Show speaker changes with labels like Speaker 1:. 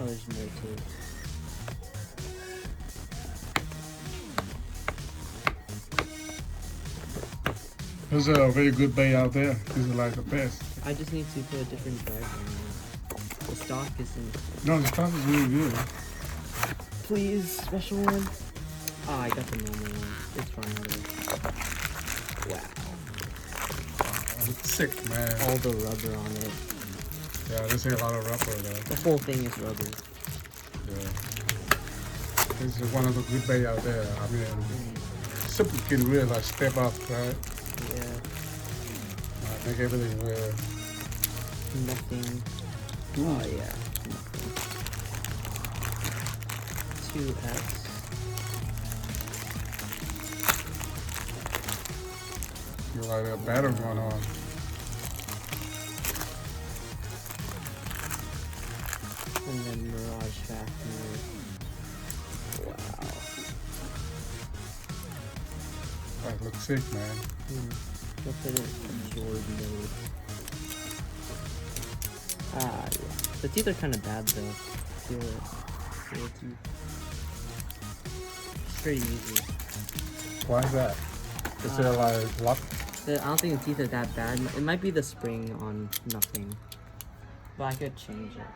Speaker 1: Oh, there's more too.
Speaker 2: There's a very good bay out there. This is like the best.
Speaker 1: I just need to put a different driver in. The stock isn't.
Speaker 2: No, the stuff is really good.
Speaker 1: Please, special one. Oh, I got the normal one. It's fine though. Wow.
Speaker 2: It's sick, man.
Speaker 1: All the rubber on it.
Speaker 2: Yeah, there's a lot of rubber though.
Speaker 1: The whole thing is rubber.
Speaker 2: Yeah. This is one of the good bay out there. I mean, some people can really like step up, right?
Speaker 1: Yeah.
Speaker 2: Make everything real.
Speaker 1: Nothing.
Speaker 2: Ooh.
Speaker 1: Oh yeah. Nothing. 2x.
Speaker 2: You like a battery going on.
Speaker 1: And then Mirage Fafnir. Wow.
Speaker 2: That looks sick, man.
Speaker 1: Look at it. Absorb mode. Ah, yeah. The teeth are kind of bad though. Feel it. Feel the teeth. It's pretty easy.
Speaker 2: Why is that? Is there like luck?
Speaker 1: I don't think the teeth are that bad. It might be the spring on nothing. But I could change it.